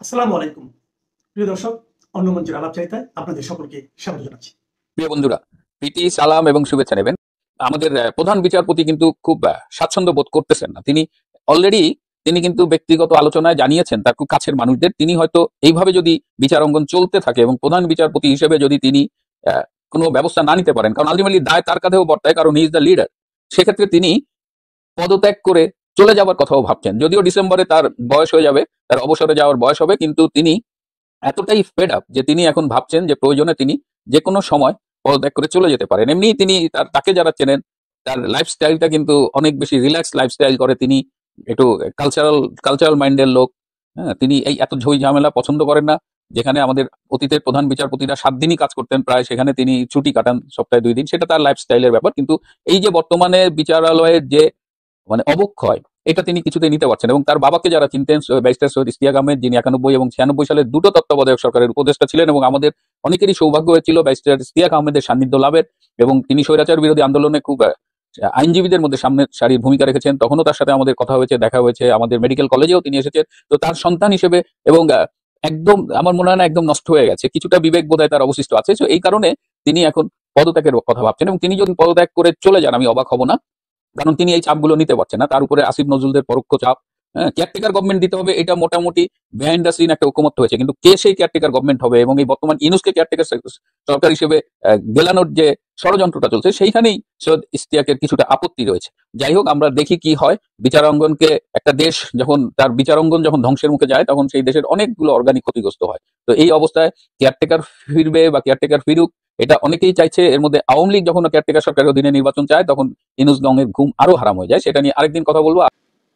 আসসালামু আলাইকুম। প্রিয় দর্শক, অন্য মঞ্চের আলাপচারিতায় আপনাদের সকলকে স্বাগত জানাচ্ছি। প্রিয় বন্ধুরা, প্রীতি সালাম এবং শুভেচ্ছা নেবেন। আমাদের প্রধান বিচারপতি কিন্তু খুব স্বাচ্ছন্দ্য বোধ করতেছেন না। অলরেডি তিনি কিন্তু ব্যক্তিগত আলোচনায় জানিয়েছেন তার খুব কাছের মানুষদের, তিনি হয়তো এইভাবে যদি বিচার অঙ্গন চলতে থাকে এবং প্রধান বিচারপতি হিসেবে যদি তিনি আহ, কোনো ব্যবস্থা না নিতে পারেন, কারণ আলটিমেটলি দায় তার কাঁধেও বর্তায়, কারণ হি ইজ দ্য লিডার। সেক্ষেত্রে তিনি পদত্যাগ করে চলে যাওয়ার কথাও ভাবছেন। যদিও ডিসেম্বরে তার বয়স হয়ে যাবে, তার অবসরে যাওয়ার বয়স হবে, কিন্তু তিনি এতটাই ফেড আপ যে তিনি এখন ভাবছেন যে প্রয়োজনে তিনি যে কোনো সময় পদত্যাগ করে চলে যেতে পারেন। এমনি তিনি তাকে যারা চেনেন, তার লাইফস্টাইলটা কিন্তু অনেক বেশি রিল্যাক্স লাইফস্টাইল করে। তিনি একটু কালচারাল কালচারাল মাইন্ডের লোক। হ্যাঁ, তিনি এই এত ঝই ঝামেলা পছন্দ করেন না। যেখানে আমাদের অতীতের প্রধান বিচারপতিরা 7 দিনই কাজ করতেন প্রায়, সেখানে তিনি ছুটি কাটান সপ্তাহে 2 দিন। সেটা তার লাইফস্টাইলের ব্যাপার। কিন্তু এই যে বর্তমানে বিচারালয়ের যে অবক্ষয়, এটা তিনি কিছুতেই নিতে পারছেন। এবং তার বাবাকে যারা চিনতেন, ব্যারিস্টার সৈয়দ ইশতিয়াক আহমেদ, যিনি 91 এবং 96 সালে দুটো তত্ত্বাবধায়ক সরকারের উপদেষ্টা ছিলেন, এবং আমাদের অনেকেরই সৌভাগ্য হয়েছিল ব্যারিস্টার ইশতিয়াক আহমেদের সান্নিধ্য লাভের। এবং তিনি স্বৈরাচার বিরোধী আন্দোলনে খুব আইনজীবীদের মধ্যে সামনের সারির ভূমিকা রেখেছেন। তখনও তার সাথে আমাদের কথা হয়েছে, দেখা হয়েছে, আমাদের মেডিকেল কলেজেও তিনি এসেছেন। তো তার সন্তান হিসেবে এবং একদম আমার মনে হয় না একদম নষ্ট হয়ে গেছে, কিছুটা বিবেক বোধহয় তার অবশিষ্ট আছে। তো এই কারণে তিনি এখন পদত্যাগের কথা ভাবছেন, এবং তিনি যদি পদত্যাগ করে চলে যান আমি অবাক হব না, কারণ তিনি এই চাপগুলো নিতে পারছেন না। তার উপরে আসিফ নজরুলদের পরোক্ষ চাপ। হ্যাঁ, কেয়ারটেকার গভর্নমেন্ট দিতে হবে, এটা মোটামুটি বিহাইন্ড দ্য সিন একটা ঐকমত্য হয়েছে, কিন্তু কে সেই কেয়ারটেকার গভর্নমেন্ট হবে এবং এই বর্তমান ইউনুসকে কেয়ারটেকার সরকার হিসেবে গেলানোর যে ষড়যন্ত্রটা চলছে, সেইখানেই সৈয়দ ইশতিয়াকের কিছুটা আপত্তি রয়েছে। যাই হোক, আমরা দেখি কি হয়। বিচারাঙ্গনকে একটা দেশ যখন তার বিচারাঙ্গন যখন ধ্বংসের মুখে যায়, তখন সেই দেশের অনেকগুলো অর্গানিক ক্ষতিগ্রস্ত হয়। তো এই অবস্থায় কেয়ারটেকার ফিরবে বা কেয়ারটেকার ফিরুক, এটা অনেকেই চাইছে। এর মধ্যে আওয়ামী লীগ যখন কেয়ারটেকার সরকারের অধীনে নির্বাচন চায়, তখন ইনুস গঙের ঘুম আরো হারাম হয়ে যায়। সেটা নিয়ে আরেকদিন কথা বলবো।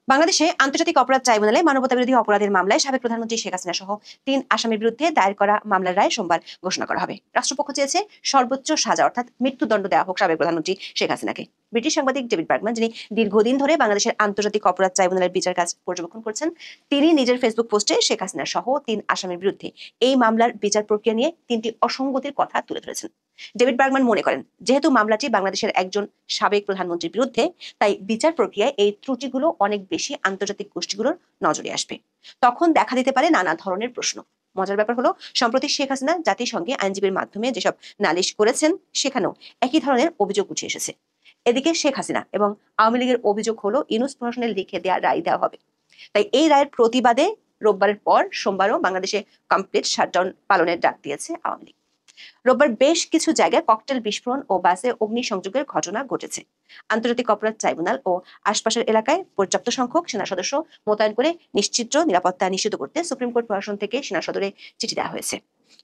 বাংলাদেশে আন্তর্জাতিক অপরাধ ট্রাইব্যুনালে মানবতাবিরোধী অপরাধের মামলায় সাবেক প্রধানমন্ত্রী শেখ হাসিনা সহ 3 আসামির বিরুদ্ধে দায়ের করা মামলার রায় সোমবার ঘোষণা করা হবে। রাষ্ট্রপক্ষ চেয়েছে সর্বোচ্চ সাজা অর্থাৎ মৃত্যুদণ্ড দেওয়া হোক সাবেক প্রধানমন্ত্রী শেখ হাসিনাকে। ব্রিটিশ সাংবাদিক ডেভিড বার্গম্যান, যিনি দীর্ঘদিন ধরে বাংলাদেশের আন্তর্জাতিক অপরাধ ট্রাইব্যুনালের বিচার কাজ পর্যবেক্ষণ করছেন, তিনি নিজের ফেসবুক পোস্টে শেখ হাসিনা সহ 3 আসামির বিরুদ্ধে এই মামলার বিচার প্রক্রিয়া নিয়ে 3টি অসঙ্গতির কথা তুলে ধরেছেন। ডেভিড বার্গম্যান মনে করেন, যেহেতু মামলাটি বাংলাদেশের একজন সাবেক প্রধানমন্ত্রীর বিরুদ্ধে, তাই বিচার প্রক্রিয়ায় এই ত্রুটিগুলো অনেক বেশি আন্তর্জাতিক গোষ্ঠীগুলোর নজরে আসবে। তখন দেখা দিতে পারে নানা ধরনের প্রশ্ন। মজার ব্যাপার হলো, সম্প্রতি শেখ হাসিনা জাতিসংঘে আইনজীবীর মাধ্যমে যেসব নালিশ করেছেন, সেখানেও একই ধরনের অভিযোগ উঠে এসেছে। এদিকে শেখ হাসিনা এবং আওয়ামী লীগের অভিযোগ হলো ইউনূস প্রশাসনের লিখে দেওয়া রায় দেওয়া হবে। তাই এই রায়ের প্রতিবাদে রোববারের পর সোমবারও বাংলাদেশে কমপ্লিট শাটডাউন পালনের ডাক দিয়েছে আওয়ামী লীগ। রোববার বেশ কিছু জায়গায় ককটেল বিস্ফোরণ ও বাসে অগ্নিসংযোগের ঘটনা ঘটেছে। আন্তর্জাতিক অপরাধ ট্রাইব্যুনাল ও আশপাশের এলাকায় পর্যাপ্ত সংখ্যক সেনা সদস্য মোতায়েন করে নিশ্চিত নিরাপত্তা নিশ্চিত করতে সুপ্রিম কোর্ট প্রশাসন থেকে সেনা সদরে চিঠি দেওয়া হয়েছে।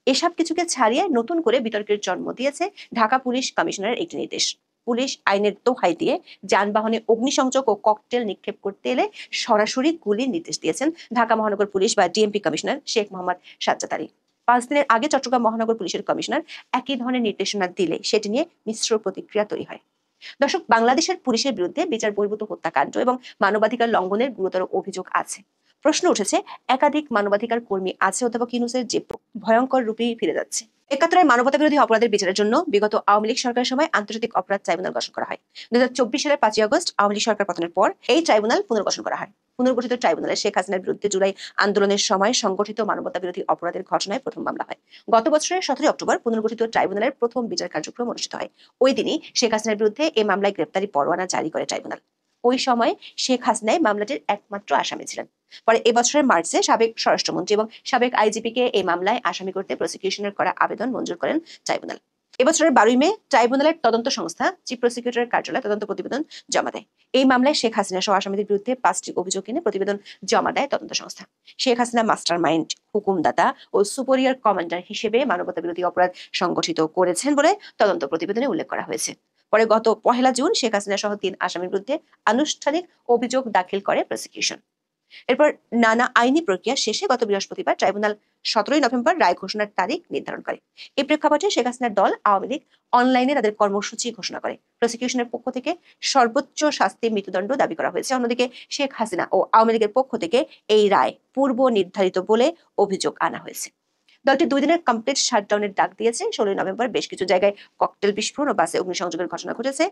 এসব কিছুকে ছাড়িয়ে নতুন করে বিতর্কের জন্ম দিয়েছে ঢাকা পুলিশ কমিশনারের একটি নির্দেশ। পুলিশ আইনের দোহাই দিয়ে যানবাহনে অগ্নিসংযোগ ও ককটেল নিক্ষেপ করতে এলে সরাসরি গুলির নির্দেশ দিয়েছেন ঢাকা মহানগর পুলিশ বা ডিএমপি কমিশনার শেখ মোহাম্মদ সাজ্জাদ আলী। 5 দিনের আগে চট্টগ্রাম মহানগর পুলিশের কমিশনার একই ধরনের নির্দেশনা দিলে সেটি নিয়ে মিশ্র প্রতিক্রিয়া তৈরি হয়। দর্শক, বাংলাদেশের পুলিশের বিরুদ্ধে বিচার বহির্ভূত হত্যাকাণ্ড এবং মানবাধিকার লঙ্ঘনের গুরুতর অভিযোগ আছে। প্রশ্ন উঠেছে, একাধিক মানবাধিকার কর্মী আছে অধ্যাপক ইউনূসের যে ভয়ঙ্কর রূপেই ফিরে যাচ্ছে। 71-এর মানবতা বিরোধী অপরাধের বিচারের জন্য বিগত আওয়ামী লীগ সরকারের সময় আন্তর্জাতিক অপরাধ ট্রাইব্যুনাল গঠন করা হয়। 2024 সালের 5 আগস্ট আওয়ামী লীগ সরকার পতনের পর এই ট্রাইব্যুনাল পুনর্গঠন করা হয়। পুনর্গঠিত ট্রাইব্যুনালে শেখ হাসিনার বিরুদ্ধে জুলাই আন্দোলনের সময় সংগঠিত মানবতা বিরোধী অপরাধের ঘটনায় প্রথম মামলা হয়। গত বছরের 17 অক্টোবর পুনর্গঠিত ট্রাইব্যুনালের প্রথম বিচার কার্যক্রম অনুষ্ঠিত হয়। ওই দিনই শেখ হাসিনার বিরুদ্ধে এই মামলায় গ্রেপ্তারি পরোয়ানা জারি করে ট্রাইব্যুনাল। ওই সময় শেখ হাসিনাই মামলাটির একমাত্র আসামি ছিলেন। পরে এবছরের মার্চে সাবেক স্বরাষ্ট্রমন্ত্রী এবং সাবেক আইজিপিকে এই মামলায় আসামি করতে প্রসিকিউশনের করা আবেদন মঞ্জুর করেন ট্রাইব্যুনাল। এবছরের 12 মে ট্রাইব্যুনালের তদন্ত সংস্থা চিফ প্রসিকিউটরের কার্যালয়ে তদন্ত প্রতিবেদন জমা দেয়। এই মামলায় শেখ হাসিনা সহ আসামিদের বিরুদ্ধে 5টি অভিযোগ এনে প্রতিবেদন জমা দেয় তদন্ত সংস্থা। শেখ হাসিনা মাস্টার মাইন্ড, হুকুমদাতা ও সুপেরিয়র কমান্ডার হিসেবে মানবতা বিরোধী অপরাধ সংগঠিত করেছেন বলে তদন্ত প্রতিবেদনে উল্লেখ করা হয়েছে। পরে গত 1 জুন শেখ হাসিনা সহ 3 আসামির বিরুদ্ধে আনুষ্ঠানিক অভিযোগ দাখিল করে প্রসিকিউশন। এরপর নানা আইনি প্রক্রিয়া শেষে গত বৃহস্পতিবার ট্রাইব্যুনাল 17 নভেম্বর রায় ঘোষণার তারিখ নির্ধারণ করে। এই প্রেক্ষাপটে শেখ হাসিনার দল আওয়ামী লীগ অনলাইনে তাদের কর্মসূচি ঘোষণা করে। প্রসিকিউশনের পক্ষ থেকে সর্বোচ্চ শাস্তি মৃত্যুদণ্ড দাবি করা হয়েছে। অন্যদিকে শেখ হাসিনা ও আওয়ামী লীগের পক্ষ থেকে এই রায় পূর্ব নির্ধারিত বলে অভিযোগ আনা হয়েছে। দলটি 2 দিনের কমপ্লিট শাটডাউনের ডাক দিয়েছে। 16 নভেম্বর বেশ কিছু জায়গায় ককটেল বিস্ফোরণ ও বাসে অগ্নিসংযোগের ঘটনা ঘটেছে।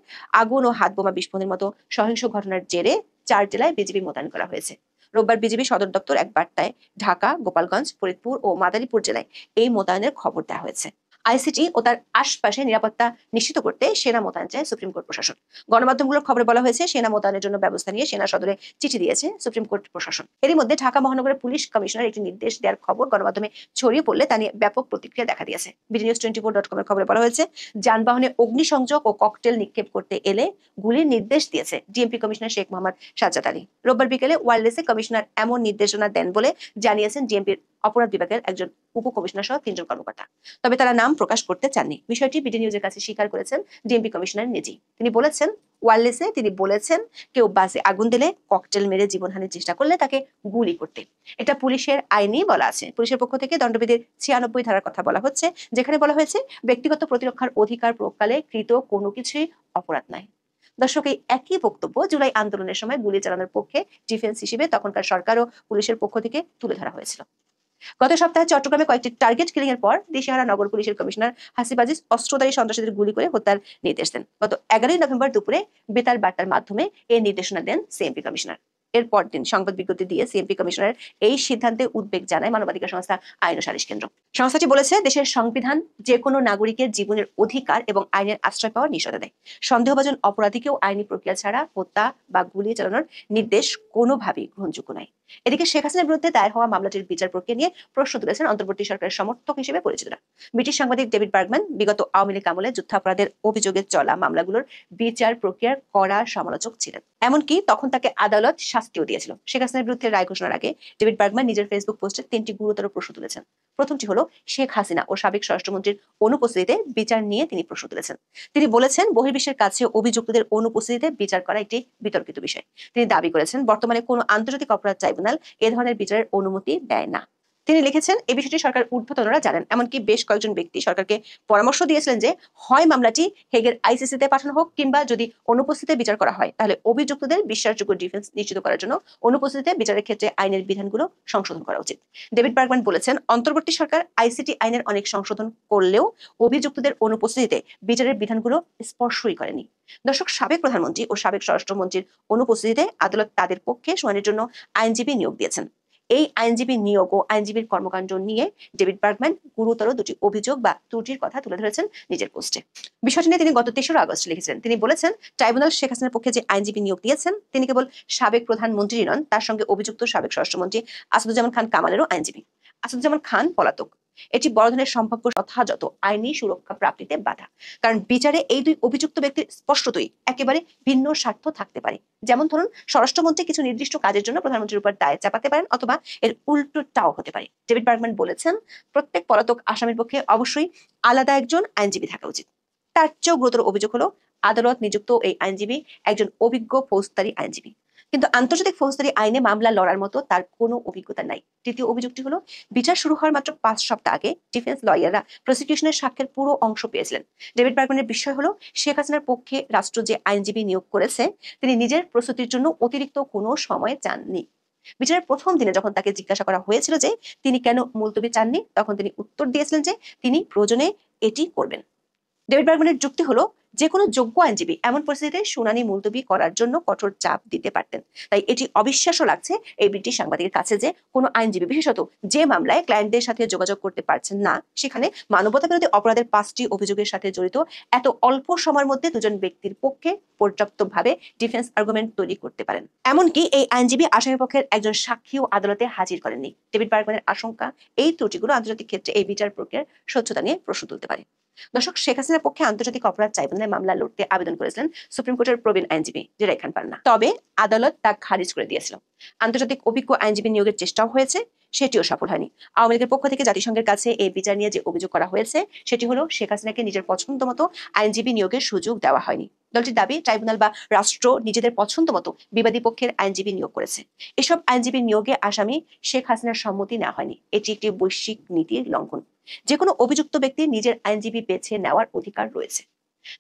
আগুন ও হাত বোমা বিস্ফোরণের মতো সহিংস ঘটনার জেরে 4 জেলায় বিজিবি মোতায়েন করা হয়েছে। রোববার বিজিবি সদর দপ্তর এক বার্তায় ঢাকা, গোপালগঞ্জ, ফরিদপুর ও মাদারীপুর জেলায় এই মোতায়েনের খবর দেওয়া হয়েছে। আইসিটি ও তার আশপাশে নিরাপত্তা নিশ্চিত করতে সেনা মোতায়েন চায় সুপ্রিম কোর্ট প্রশাসন। গণমাধ্যমগুলোর খবরে বলা হয়েছে, সেনা মোতায়েনের জন্য ব্যবস্থা নিয়ে সেনা সদরে চিঠি দিয়েছে সুপ্রিম কোর্ট প্রশাসন। এরই মধ্যে ঢাকা মহানগরের পুলিশ কমিশনার একটি নির্দেশ দেওয়ার খবর গণমাধ্যমে ছড়িয়ে পড়লে তা নিয়ে ব্যাপক প্রতিক্রিয়া দেখা দিয়েছে। বিডিনিউজ24.com এর খবরে বলা হয়েছে, যানবাহনে অগ্নিসংযোগ ও ককটেল নিক্ষেপ করতে এলে গুলির নির্দেশ দিয়েছে ডিএমপি কমিশনার শেখ মোহাম্মদ সাজ্জাদ আলী। রোববার বিকেলে ওয়্যারলেসে কমিশনার এমন নির্দেশনা দেন বলে জানিয়েছেন ডিএমপির অপরাধ বিভাগের একজন উপকমিশনার সহ 3 জন কর্মকর্তা। তবে তারা নাম প্রকাশ করতে চাননি। বিষয়টি বিডি নিউজের কাছে স্বীকার করেছেন ডিএমপি কমিশনার নিজেই। তিনি বলেছেন, ওয়্যারলেসে তিনি বলেছেন, কেউ বাসে আগুন দিলে, ককটেল মেরে জীবনহানির চেষ্টা করলে তাকে গুলি করতে। এটা পুলিশের আইনেই বলা আছে। পুলিশের পক্ষ থেকে দণ্ডবিধির 96 ধারার কথা বলা হচ্ছে, যেখানে বলা হয়েছে ব্যক্তিগত প্রতিরক্ষার অধিকার প্রয়োগকালে কৃত কোনো কিছুই অপরাধ নয়। দর্শক, এই একই বক্তব্য জুলাই আন্দোলনের সময় গুলি চালানোর পক্ষে ডিফেন্স হিসেবে তখনকার সরকার ও পুলিশের পক্ষ থেকে তুলে ধরা হয়েছিল। গত সপ্তাহে চট্টগ্রামে কয়েকটি টার্গেট কিলিং এর পর দিশেহারা নগর পুলিশের কমিশনার হাসিব আজিজ অস্ত্রধারী সন্ত্রাসীদের গুলি করে হত্যার নির্দেশ দেন। গত 11 নভেম্বর দুপুরে বেতার বার্তার মাধ্যমে এই নির্দেশনা দেন সিএমপি কমিশনার। এর পরদিন সংবাদ বিজ্ঞপ্তি দিয়ে সিএমপি কমিশনারের এই সিদ্ধান্তে উদ্বেগ জানায় মানবাধিকার সংস্থা আইন ও সালিশ কেন্দ্র। সংস্থাটি বলেছে, দেশের সংবিধান যে কোনো নাগরিকের জীবনের অধিকার এবং আইনের আশ্রয় পাওয়ার নিষেধ দেয়। সন্দেহভাজন অপরাধীকেও আইনি প্রক্রিয়া ছাড়া হত্যা বা গুলি চালানোর নির্দেশ কোনোভাবেই গ্রহণযোগ্য নয়। এদিকে শেখ হাসিনার বিরুদ্ধে দায়ের হওয়া মামলাটির বিচার প্রক্রিয়া নিয়ে প্রশ্ন তুলেছেন অন্তর্বর্তী সরকারের সমর্থক হিসেবে পরিচিতরা। ব্রিটিশ সাংবাদিক ডেভিড বার্গম্যান বিগত আওয়ামী লীগ আমলে যুদ্ধাপরাধের অভিযোগে চলা মামলাগুলোর বিচার প্রক্রিয়ার কড়া সমালোচক ছিলেন। এমনকি তখন তাকে আদালত শাস্তিও দিয়েছিল। শেখ হাসিনার বিরুদ্ধে রায় ঘোষণার আগে ডেভিড বার্গম্যান নিজের ফেসবুক পোস্টে 3টি গুরুতর প্রশ্ন তুলেছেন। প্রথমটি হলো, শেখ হাসিনা ও সাবেক স্বরাষ্ট্রমন্ত্রীর অনুপস্থিতিতে বিচার নিয়ে তিনি প্রশ্ন তুলেছেন। তিনি বলেছেন, বহির্বিশ্বের কাছে অভিযুক্তদের অনুপস্থিতিতে বিচার করা একটি বিতর্কিত বিষয়। তিনি দাবি করেছেন, বর্তমানে কোনো আন্তর্জাতিক অপরাধ ট্রাইব্যুনাল এ ধরনের বিচারের অনুমতি দেয় না। তিনি লিখেছেন, এই বিষয়টি সরকার ঊর্ধ্বতনরা জানেন। এমনকি বেশ কয়েকজন ব্যক্তি সরকারকে পরামর্শ দিয়েছিলেন যে হয় মামলাটি হেগের আইসিসিতে পাঠানো হোক, কিংবা যদি অনুপস্থিতিতে বিচার করা হয় তাহলে অভিযুক্তদের বিশ্বাসযোগ্য ডিফেন্স নিশ্চিত করার জন্য অনুপস্থিতিতে বিচারের ক্ষেত্রে আইনের বিধানগুলো সংশোধন করা উচিত। ডেভিড বার্গম্যান বলেছেন, অন্তর্বর্তী সরকার আইসিটি আইনের অনেক সংশোধন করলেও অভিযুক্তদের অনুপস্থিতিতে বিচারের বিধানগুলো স্পর্শই করেনি। দর্শক, সাবেক প্রধানমন্ত্রী ও সাবেক স্বরাষ্ট্রমন্ত্রীর অনুপস্থিতিতে আদালত তাদের পক্ষে শুনানির জন্য আইনজীবী নিয়োগ দিয়েছেন। এই আইনজীবী নিয়োগ ও আইনজীবীর কর্মকাণ্ড নিয়ে ডেভিড বার্গম্যান গুরুতর 2টি অভিযোগ বা ত্রুটির কথা তুলে ধরেছেন নিজের পোস্টে। বিষয়টি নিয়ে তিনি গত 3 আগস্ট লিখেছেন। তিনি বলেছেন, ট্রাইব্যুনাল শেখ হাসিনার পক্ষে যে আইনজীবী নিয়োগ দিয়েছেন তিনি কেবল সাবেক প্রধানমন্ত্রী নন, তার সঙ্গে অভিযুক্ত সাবেক স্বরাষ্ট্রমন্ত্রী আসাদুজ্জামান খান কামালেরও আইনজীবী। আসাদুজ্জামান খান পলাতক। এটি বড় ধরনের সম্ভাব্য যথাযথ আইনি সুরক্ষা প্রাপ্তিতে বাধা। কারণ বিচারে এই 2 অভিযুক্ত ব্যক্তির স্পষ্টতই একেবারে ভিন্ন স্বার্থ থাকতে পারে। যেমন ধরুন, স্বরাষ্ট্রমন্ত্রী কিছু নির্দিষ্ট কাজের জন্য প্রধানমন্ত্রীর উপর দায় চাপাতে পারেন, অথবা এর উল্টোটাও হতে পারে। ডেভিড বার্গম্যান বলেছেন, প্রত্যেক পলাতক আসামির পক্ষে অবশ্যই আলাদা একজন আইনজীবী থাকা উচিত। তার চেয়েও গুরুতর অভিযোগ হলো, আদালত নিযুক্ত এই আইনজীবী একজন অভিজ্ঞ ফৌজদারি আইনজীবী, কিন্তু আন্তর্জাতিক ফৌজদারি আইনে মামলা লড়ার মতো তার কোনো অভিজ্ঞতা নাই। তৃতীয় অভিযোগটি হলো, বিচার শুরু হওয়ার মাত্র 5 সপ্তাহ আগে ডিফেন্স লয়াররা প্রসিকিউশনের সাক্ষ্যের পুরো অংশ পেয়েছিলেন। ডেভিড বার্গম্যানের বিষয় হলো, শেখ হাসিনার পক্ষে রাষ্ট্র যে আইনজীবী নিয়োগ করেছে তিনি নিজের প্রস্তুতির জন্য অতিরিক্ত কোনো সময় চাননি। বিচারের প্রথম দিনে যখন তাকে জিজ্ঞাসা করা হয়েছিল যে তিনি কেন মুলতবি চাননি, তখন তিনি উত্তর দিয়েছিলেন যে তিনি প্রয়োজনে এটি করবেন। ডেভিড বার্গম্যানের যুক্তি হলো, যে কোনো যোগ্য আইনজীবী এমন পরিস্থিতিতে শুনানি মুলতবি করার জন্য কঠোর চাপ দিতে পারতেন। তাই এটি অবিশ্বাস্য লাগছে এই ব্রিটিশ সাংবাদিকের কাছে যে কোনো আইনজীবী, বিশেষত যে মামলায় ক্লায়েন্টদের সাথে যোগাযোগ করতে পারছেন না, সেখানে মানবতাবিরোধী অপরাধের 5টি অভিযোগের সাথে জড়িত এত অল্প সময়ের মধ্যে 2 জন ব্যক্তির পক্ষে পর্যাপ্তভাবে ডিফেন্স আর্গুমেন্ট তৈরি করতে পারেন। এমনকি এই আইনজীবী আসামি পক্ষের একজন সাক্ষীও আদালতে হাজির করেননি। ডেভিড বার্গম্যানের আশঙ্কা, এই ত্রুটিগুলো আন্তর্জাতিক ক্ষেত্রে এই বিচার প্রক্রিয়ার স্বচ্ছতা নিয়ে প্রশ্ন তুলতে পারে। দর্শক, শেখ হাসিনার পক্ষে আন্তর্জাতিক অপরাধ ট্রাইব্যুনালে মামলা লড়তে আবেদন করেছিলেন সুপ্রিম কোর্টের প্রবীণ আইনজীবী জেরাই খান পান্না। তবে আদালত তা খারিজ করে দিয়েছিল। আন্তর্জাতিক অভিজ্ঞ আইনজীবী নিয়োগের চেষ্টাও হয়েছে, সেটিও সফল হয়নি। আওয়ামী লীগের পক্ষ থেকে জাতিসংঘের কাছে এই বিচার নিয়ে যে অভিযোগ করা হয়েছে সেটি হলো, শেখ হাসিনাকে নিজের পছন্দ মতো আইনজীবী নিয়োগের সুযোগ দেওয়া হয়নি। দলটির দাবি, ট্রাইব্যুনাল বা রাষ্ট্র নিজেদের পছন্দ মতো বিবাদী পক্ষের আইনজীবী নিয়োগ করেছে। এসব আইনজীবী নিয়োগে আসামি শেখ হাসিনার সম্মতি নেওয়া হয়নি। এটি একটি বৈশ্বিক নীতির লঙ্ঘন। যে কোনো অভিযুক্ত ব্যক্তির নিজের আইনজীবী বেছে নেওয়ার অধিকার রয়েছে।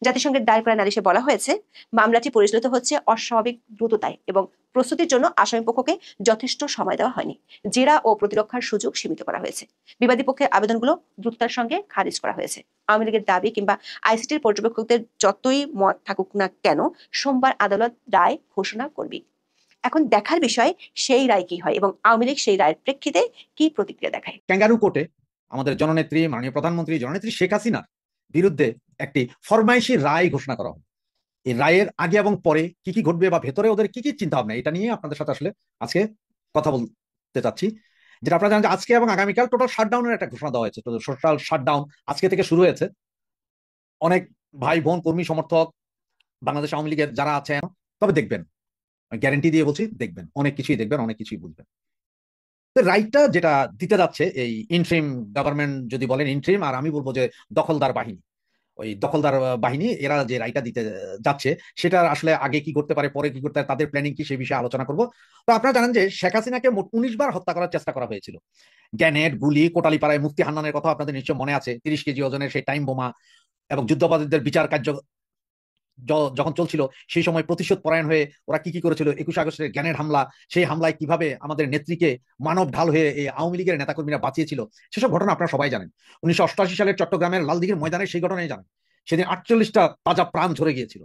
জাতিসংঘের দায়ের করা নালিশে বলা হয়েছে, মামলাটি পরিচালিত হচ্ছে অস্বাভাবিক দ্রুততায় এবং প্রস্তুতির জন্য আসামিপক্ষকে যথেষ্ট সময় দেওয়া হয়নি। জেরা ও প্রতিরক্ষার সুযোগ সীমিত করা হয়েছে। বিবাদী পক্ষের আবেদনগুলো দ্রুততার সঙ্গে খারিজ করা হয়েছে। আওয়ামী লীগের দাবি কিংবা আইসিটির পর্যবেক্ষকদের যতই মত থাকুক না কেন, সোমবার আদালত রায় ঘোষণা করবে। এখন দেখার বিষয় সেই রায় কি হয় এবং আওয়ামী লীগ সেই রায়ের প্রেক্ষিতে কি প্রতিক্রিয়া দেখায়। ক্যাঙ্গারু কোর্টে আমাদের জননেত্রী মাননীয় প্রধানমন্ত্রী জননেত্রী শেখ হাসিনার বিরুদ্ধে একটি ফরমাইশি রায় ঘোষণা করা হবে। এই রায়ের আগে এবং পরে কি কি ঘটবে বা ভেতরে ওদের কি কি চিন্তা ভাবনা, এটা নিয়ে আপনাদের সাথে আসলে আজকে কথা বলতে চাচ্ছি। যেটা আপনারা জানেন যে আজকে এবং আগামীকাল টোটাল শাটডাউনের একটা ঘোষণা দেওয়া হয়েছে। টোটাল শাটডাউন আজকে থেকে শুরু হয়েছে। অনেক ভাই বোন কর্মী সমর্থক বাংলাদেশ আওয়ামী লীগের যারা আছেন, তবে দেখবেন, গ্যারেন্টি দিয়ে বলছি, দেখবেন অনেক কিছুই দেখবেন, অনেক কিছুই বুঝবেন। রাইটটা যেটা দিতে যাচ্ছে এই ইন্ট্রিম গভর্নমেন্ট, যদি বলেন ইন্ট্রিম, আর আমি বলবো যে দখলদার বাহিনী, ওই দখলদার বাহিনী এরা যে রাইটটা দিতে যাচ্ছে সেটা আসলে আগে কি করতে পারে, পরে কি করতে পারে, তাদের প্ল্যানিং কি, সেই বিষয়ে আলোচনা করব। তো আপনারা জানেন যে শেখ হাসিনাকে মোট 19 বার হত্যা করার চেষ্টা করা হয়েছিল। গ্যানেট, গুলি, কোটালীপাড়ায় মুফতি হান্নানের কথা আপনাদের নিশ্চয় মনে আছে। 30 কেজি ওজনের সেই টাইম বোমা এবং যুদ্ধাপরাধীদের বিচার কার্য যখন চলছিল সেই সময় প্রতিশোধ পরায়ণ হয়ে ওরা কি কি করেছিল, 21 আগস্টের গ্যানেট হামলা, সেই হামলায় কিভাবে আমাদের নেত্রীকে মানব ঢাল হয়ে এই আওয়ামী লীগের নেতাকর্মীরা বাঁচিয়েছিল, সেসব ঘটনা আপনারা সবাই জানেন। 1988 সালের চট্টগ্রামের লালদিঘির ময়দানে সেই ঘটনাই জানেন। সেদিন 48টা তাজা প্রাণ ঝরে গিয়েছিল।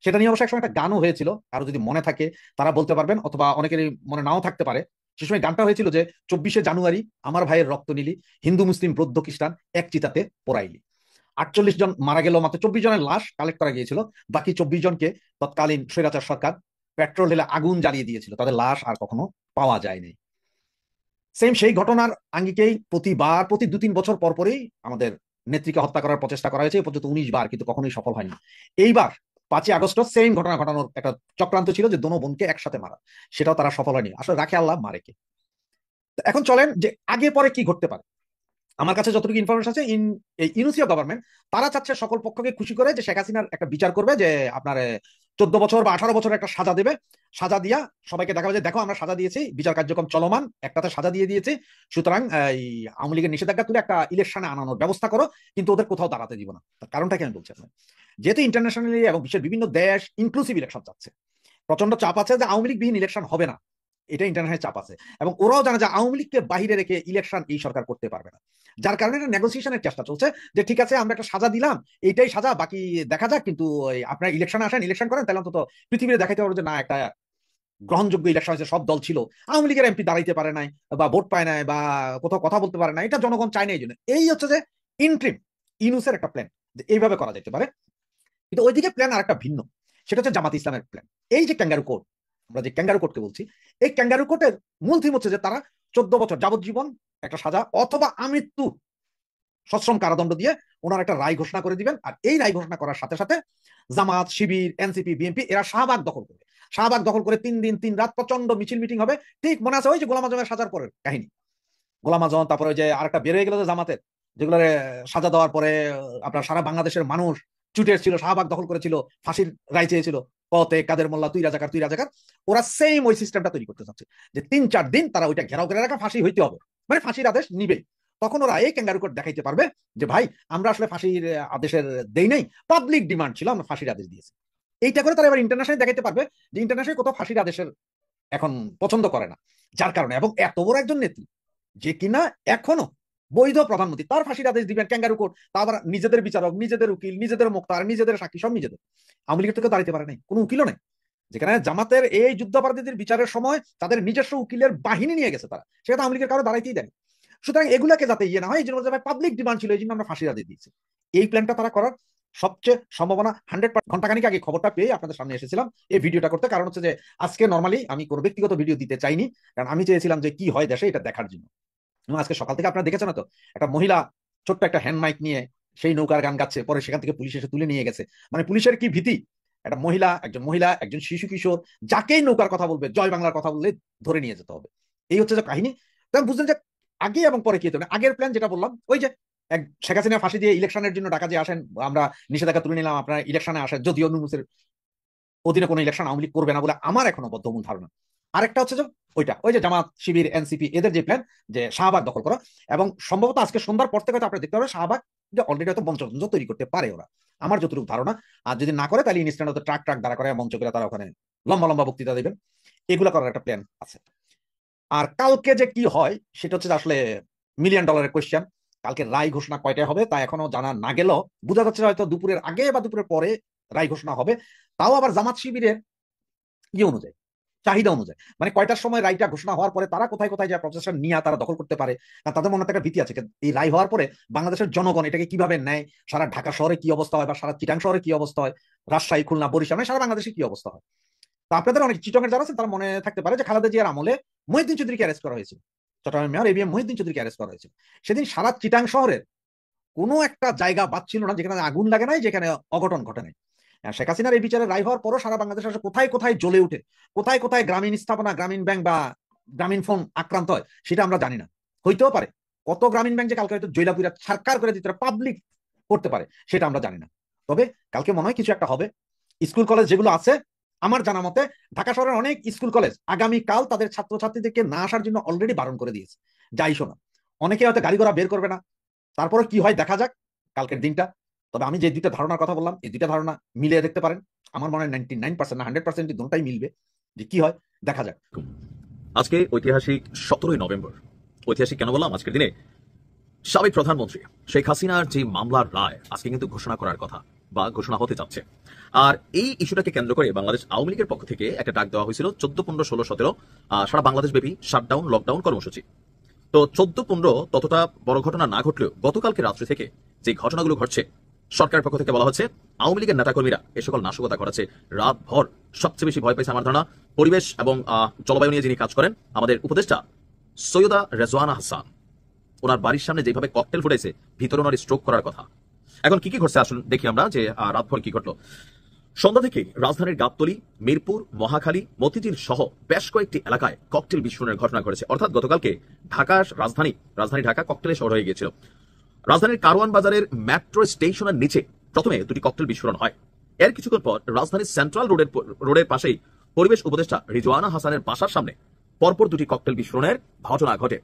সেটা নিয়ে অবশ্য একসময় একটা গানও হয়েছিল, কারো যদি মনে থাকে তারা বলতে পারবেন, অথবা অনেকেরই মনে নাও থাকতে পারে। সে সময় গানটা হয়েছিল যে 24শে জানুয়ারি আমার ভাইয়ের রক্ত নিলি, হিন্দু মুসলিম বৌদ্ধ খ্রিস্টান এক চিতাতে পোড়াইলি। 48 জন মারা গেল, মাত্র 24 জনের লাশ কালেক্ট করা গিয়েছিল। বাকি 24 জনকে তৎকালীন স্বৈরাচার সরকার পেট্রোল ঢেলে আগুন জ্বালিয়ে দিয়েছিল, তাদের লাশ আর কখনো পাওয়া যায়নি। সেম সেই ঘটনার আঙ্গিকেই প্রতিবার প্রতি 2-3 বছর পর পরই আমাদের নেত্রীকে হত্যা করার প্রচেষ্টা করা হয়েছে, এ পর্যন্ত 19 বার, কিন্তু কখনোই সফল হয়নি। এইবার 5ই আগস্ট সেম ঘটনা ঘটানোর একটা চক্রান্ত ছিল যে দোনো বোনকে একসাথে মারা, সেটাও তারা সফল হয়নি। আসলে রাখে আল্লাহ, মারে কে। এখন চলেন যে আগে পরে কি ঘটতে পারে। আমার কাছে যতটুকু ইনফরমেশন আছে, ইউনিসিয়া গভর্নমেন্ট তারা চাচ্ছে সকল পক্ষকে খুশি করে যে শেখ হাসিনার একটা বিচার করবে, যে আপনার 14 বছর বা 18 বছর একটা সাজা দেবে। সাজা দিয়া সবাইকে দেখাবে যে দেখো আমরা সাজা দিয়েছি, বিচার কার্যক্রম চলমান, একটাতে সাজা দিয়ে দিয়েছি, সুতরাং এই আওয়ামী লীগের নিষেধাজ্ঞা তুলে একটা ইলেকশনে আনানোর ব্যবস্থা করো, কিন্তু ওদের কোথাও দাঁড়াতে দিব না। তার কারণটা কি আমি বলছি আপনার, যেহেতু ইন্টারন্যাশনালি এবং বিশ্বের বিভিন্ন দেশ ইনক্লুসিভ ইলেকশন চাচ্ছে, প্রচন্ড চাপ আছে যে আওয়ামী লীগ বিহীন ইলেকশন হবে না, এটা ইন্টারন্যাশনাল চাপ আছে। এবং ওরাও জানে যে আওয়ামী লীগকে বাহিরে রেখে ইলেকশন এই সরকার করতে পারবে না। যার কারণে একটা নেগোসিয়েশনের চেষ্টা চলছে যে ঠিক আছে আমরা একটা সাজা দিলাম, এইটাই সাজা, বাকি দেখা যাক, কিন্তু আপনারা ইলেকশনে আসেন, ইলেকশন করেন, তাহলে অন্তত পৃথিবীতে দেখাইতে পারবো যে না, একটা গ্রহণযোগ্য ইলেকশন হয়েছে, সব দল ছিল, আওয়ামী লীগের এমপি দাঁড়াইতে পারে নাই বা ভোট পায় নাই বা কোথাও কথা বলতে পারে না, এটা জনগণ চায় না। এই জন্য এই হচ্ছে যে ইন্ট্রিম ইউনুসের একটা প্ল্যান, যে এইভাবে করা যেতে পারে। কিন্তু ওইদিকে প্ল্যান আর একটা ভিন্ন, সেটা হচ্ছে জামাত ইসলামের প্ল্যান। এই যে ক্যাঙ্গারু কোর্ট, আমরা যে ক্যাঙ্গারু কোর্টকে বলছি, এই ক্যাঙ্গারু কোর্টের মূল থিম হচ্ছে যে তারা 14 বছর যাবজ্জীবন একটা সাজা অথবা আমৃত্যু সশ্রম কারাদণ্ড দিয়ে ওনার একটা রায় ঘোষণা করে দিবেন। আর এই রায় ঘোষণা করার সাথে সাথে জামাত, শিবির, এনসিপি, বিএনপি এরা শাহবাগ দখল করবে। শাহবাগ দখল করে 3 দিন 3 রাত প্রচন্ড মিছিল মিটিং হবে। ঠিক মনে আছে ওই যে গোলাম আজমের সাজার পরের কাহিনী, গোলাম আজম, তারপরে ওই যে আরেকটা বের হয়ে গেল যে জামাতের, যেগুলো সাজা দেওয়ার পরে আপনার সারা বাংলাদেশের মানুষ ছুটে এসেছিল, শাহবাগ দখল করেছিল, ফাঁসির রায় চেয়েছিল, পথে কাদের মোল্লা তুই রাজাকার তুই রাজাকার। ওরা সেম ওই সিস্টেমটা তৈরি করতে চাচ্ছে যে 3-4 দিন তারা ওইটা ঘেরাও করে রাখা, ফাঁসি হইতে হবে, মানে ফাঁসির আদেশ নিবেই। তখন ওরা এই ক্যাঙ্গারু কোর্ট দেখাইতে পারবে যে ভাই আমরা আসলে ফাঁসির আদেশের দেই নাই, পাবলিক ডিমান্ড ছিল, আমরা ফাঁসির আদেশ দিয়েছি। এইটা করে তারা এবার ইন্টারন্যাশনাল দেখাইতে পারবে যে ইন্টারন্যাশনাল কোথাও ফাঁসির আদেশের এখন পছন্দ করে না। যার কারণে, এবং এত বড় একজন নেত্রী যে কিনা এখনো বৈধ প্রধানমন্ত্রী, তার ফাঁসির আদেশ দিবেন ক্যাঙ্গারু কোর্ট, তা আবার নিজেদের বিচারক, নিজেদের উকিল, নিজেদের মোক্তার, নিজেদের সাক্ষী, সব নিজেদের। আওয়ামী লীগের থেকে দাঁড়াইতে পারে নাই, কোনো উকিলও নাই। যেখানে জামাতের এই যুদ্ধাপরাধীদের বিচারের সময় তাদের নিজস্ব উকিলের বাহিনী নিয়ে গেছে তারা, সেটা আওয়ামী লীগের কারো দাঁড়াইতেই দেয়। সুতরাং এগুলাকে যাতে ইয়ে না হয়, এই জন্য পাবলিক ডিমান্ড ছিল, এই জন্য আমরা ফাঁসির আদেশ দিয়েছি। এই প্ল্যানটা তারা করার সবচেয়ে সম্ভাবনা 100%। ঘন্টাখানিক আগে খবরটা পেয়ে আপনাদের সামনে এসেছিলাম এই ভিডিওটা করতে, কারণ হচ্ছে যে আজকে নর্মালি আমি কোনো ব্যক্তিগত ভিডিও দিতে চাইনি, কারণ আমি চেয়েছিলাম যে কি হয় দেশে এটা দেখার জন্য। আজকে সকাল থেকে আপনারা দেখেছেন তো, একটা মহিলা ছোট্ট একটা হ্যান্ড মাইক নিয়ে সেই নৌকার গান গাচ্ছে, পরে সেখান থেকে পুলিশ এসে তুলে নিয়ে গেছে। মানে পুলিশের কি ভীতি, একটা মহিলা একজন শিশু কিশোর যাকেই নৌকার কথা বলবে, জয় বাংলার কথা বললে ধরে নিয়ে যেতে হবে। এই হচ্ছে যে কাহিনী। তখন বুঝলেন যে আগে এবং পরে কি হতো না। আগের প্ল্যান যেটা বললাম, ওই যে শেখ হাসিনা ফাঁসি দিয়ে ইলেকশনের জন্য ঢাকা যে আসেন, আমরা নিষেধাজ্ঞা তুলে নিলাম, আপনারা ইলেকশনে আসেন, যদিও নুসের অধীনে কোনো ইলেকশন আওয়ামী লীগ করবে না বলে আমার এখনো বদ্ধমূল ধারণা। আরেকটা হচ্ছে যে ওই যে জামাত, শিবির, এনসিপি এদের যে প্ল্যান যে শাহবাগ দখল করা, এবং সম্ভবত আজকে সন্ধ্যার পর থেকে আপনারা দেখতে পাবেন শাহবাগ যে অলরেডি হয়তো মঞ্চ তৈরি করতে পারে ওরা, আমার যতটুকু ধারণা। আর যদি না করে তাহলে ইনস্ট্যান্ট হয়তো ট্রাক দাঁড়া করে মঞ্চ করে তারা ওখানে লম্বা লম্বা বক্তৃতা দেবেন। এগুলা করার একটা প্ল্যান আছে। আর কালকে যে কি হয় সেটা হচ্ছে আসলে $1,000,000 কোয়েশ্চেন। কালকে রায় ঘোষণা কয়টায় হবে তা এখনো জানা না গেলেও বোঝা যাচ্ছে হয়তো দুপুরের আগে বা দুপুরের পরে রায় ঘোষণা হবে। তাও আবার জামাত শিবিরের ইয়ে অনুযায়ী, চাহিদা অনুযায়ী, মানে কয়টার সময় রায়টা ঘোষণা হওয়ার পরে তারা কোথায় কোথায় যা প্রসেশন নিয়ে তারা দখল করতে পারে, কারণ তাদের মনে একটা ভীতি আছে এই রায় হওয়ার পরে বাংলাদেশের জনগণ এটাকে কিভাবে নেয়, সারা ঢাকা শহরে কি অবস্থা হয় বা সারা চিটাং শহরে কি অবস্থা হয়, রাজশাহী, খুলনা, বরিশাল, মানে সারা বাংলাদেশে কি অবস্থা হয়। তো আপনাদের অনেক চিটংয়ের যারা আছেন তারা মনে থাকতে পারে যে খালেদা জিয়ার আমলে মহিউদ্দিন চৌধুরীকে অ্যারেস্ট করা হয়েছিল, চট্টগ্রামের মেয়র এবিএম মহিউদ্দিন চৌধুরীকে অ্যারেস্ট করা হয়েছিল। সেদিন সারা চিটাং শহরের কোনো একটা জায়গা বাদ ছিল না যেখানে আগুন লাগে নাই, যেখানে অঘটন ঘটে নাই। শেখ হাসিনার এই বিচারে রায় হওয়ার পরও সারা বাংলাদেশ আসলে কোথায় কোথায় জ্বলে উঠে, কোথায় কোথায় গ্রামীণ স্থাপনা, গ্রামীণ ব্যাংক বা গ্রামীণ ফোন আক্রান্ত হয় সেটা আমরা জানি না। হইতেও পারে কত গ্রামীণ ব্যাংক যে কালকে হয়তো জৈলাপুরা সরকার করে দিতে পাবলিক করতে পারে সেটা আমরা জানি না। তবে কালকে মনে হয় কিছু একটা হবে। স্কুল কলেজ যেগুলো আছে আমার জানা মতে ঢাকা শহরের অনেক স্কুল কলেজ আগামীকাল তাদের ছাত্রছাত্রীদেরকে না আসার জন্য অলরেডি বারণ করে দিয়েছে। যাই শোনা, অনেকে হয়তো গাড়ি ঘোড়া বের করবে না, তারপরে কি হয় দেখা যাক কালকের দিনটা। তবে আমি যে দুইটা ধারণার কথা বললাম এই দুইটা ধারণা মিলিয়ে দেখতে পারেন। আমার মনে হয় 99% না 100% দুটাই মিলবে, যে কি হয় দেখা যাক। আজকে ঐতিহাসিক 17ই নভেম্বর। ঐতিহাসিক কেন বললাম? আজকের দিনে সাবেক প্রধানমন্ত্রী শেখ হাসিনার যে মামলার রায় আজকে কিন্তু ঘোষণা করার কথা বা ঘোষণা হতে যাচ্ছে। আর এই ইস্যুটাকে কেন্দ্র করে বাংলাদেশ আওয়ামী লীগের পক্ষ থেকে একটা ডাক দেওয়া হয়েছিল 14, 15, 16, 17 সারা বাংলাদেশ ব্যাপী শাটডাউন, লকডাউন কর্মসূচি। তো 14, 15 ততটা বড় ঘটনা না ঘটলেও গতকালকে রাত্রি থেকে যে ঘটনাগুলো ঘটছে, সরকারের পক্ষ থেকে বলা হচ্ছে আওয়ামী লীগের নেতাকর্মীরা এ সকল নাশকতা করেছে। রাত ভর সবচেয়ে বেশি ভয় পেয়েছে আমার ধারণা পরিবেশ এবং জলবায়ু নিয়ে যিনি কাজ করেন আমাদের উপদেষ্টা সৈয়দা রেজওয়ানা হাসান। ওনার বাড়ির সামনে যেভাবে ককটেল ফুটেছে, ভিতরে ওনার স্ট্রোক করার কথা। এখন কি কি ঘটছে আসুন দেখি আমরা যে রাতভর কি ঘটলো। সন্ধ্যা থেকে রাজধানীর গাবতলী, মিরপুর, মহাখালী, মতিঝিল সহ বেশ কয়েকটি এলাকায় ককটেল বিস্ফোরণের ঘটনা ঘটেছে। অর্থাৎ গতকালকে ঢাকার রাজধানী ঢাকা ককটেলে শহর হয়ে গিয়েছিল। রাজধানীর কারওয়ান বাজারের মেট্রো স্টেশনের নিচে প্রথমে দুটি ককটেল বিস্ফোরণ হয়। এর কিছুক্ষণ পর রাজধানীর সেন্ট্রাল রোডের পাশেই পরিবেশ উপদেষ্টা রিজওয়ানা হাসানের বাসার সামনে পরপর দুটি ককটেল বিস্ফোরণের ঘটনা ঘটে।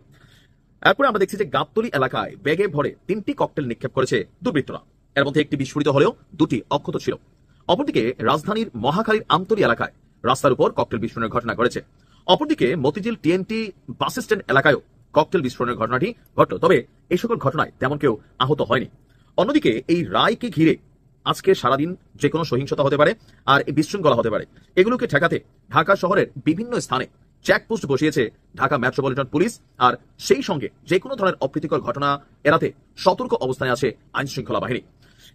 এরপরে আমরা দেখছি যে গাবতলী এলাকায় ব্যাগে ভরে 3টি ককটেল নিক্ষেপ করেছে দুর্বৃত্তরা। এর মধ্যে একটি বিস্ফোরিত হলেও 2টি অক্ষত ছিল। অপরদিকে রাজধানীর মহাখালীর আমতলী এলাকায় রাস্তার উপর ককটেল বিস্ফোরণের ঘটনা ঘটেছে। অপরদিকে মতিঝিল টিএনটি বাস স্ট্যান্ড এলাকায়ও ককটেল বিস্ফোরণের ঘটনাটি ঘটল। তবে এই সকল ঘটনায় তেমন কেউ আহত হয়নি। অন্যদিকে এই রায়কে ঘিরে আজকে সারাদিন যে কোনো সহিংসতা হতে পারে আর বিশৃঙ্খলা হতে পারে। এগুলোকে ঠেকাতে ঢাকা শহরের বিভিন্ন স্থানে চেকপোস্ট বসিয়েছে ঢাকা মেট্রোপলিটন পুলিশ। আর সেই সঙ্গে যে কোনো ধরনের অপ্রীতিকর ঘটনা এড়াতে সতর্ক অবস্থানে আছে আইন শৃঙ্খলা বাহিনী।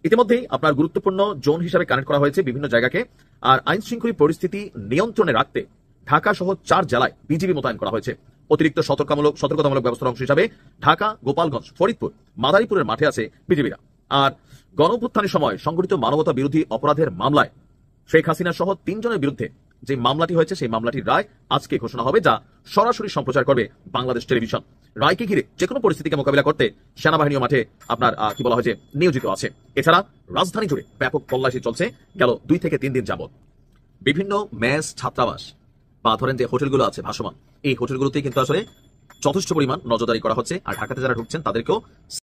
ইতিমধ্যেই আপনার গুরুত্বপূর্ণ জোন হিসাবে কানেক্ট করা হয়েছে বিভিন্ন জায়গাকে। আর আইন শৃঙ্খলা পরিস্থিতি নিয়ন্ত্রণে রাখতে ঢাকা সহ 4 জেলায় বিজিবি মোতায়েন করা হয়েছে। অতিরিক্ত সতর্কতামূলক ব্যবস্থার অংশ হিসাবে ঢাকা, গোপালগঞ্জ, ফরিদপুর, মাদারীপুরের মাঠে আছে বিজিবিরা। আর গণঅভ্যুত্থানের সময় সংঘটিত মানবতা বিরোধী অপরাধের মামলায় শেখ হাসিনা সহ 3 জনের বিরুদ্ধে যে মামলাটি হয়েছে সেই মামলাটির রায় আজকে ঘোষণা হবে, যা সরাসরি সম্প্রচার করবে বাংলাদেশ টেলিভিশন। রায়কে ঘিরে যে কোনো পরিস্থিতিকে মোকাবিলা করতে সেনাবাহিনীও মাঠে আপনার কি বলা হয়েছে নিয়োজিত আছে। এছাড়া রাজধানী জুড়ে ব্যাপক তল্লাশি চলছে গেল 2 থেকে 3 দিন যাবত। বিভিন্ন মেস, ছাত্রাবাস বা ধরেন যে হোটেলগুলো আছে ভাসমান, এই হোটেলগুলোতে কিন্তু আসলে যথেষ্ট পরিমাণ নজরদারি করা হচ্ছে। আর ঢাকাতে যারা ঢুকছেন তাদেরকেও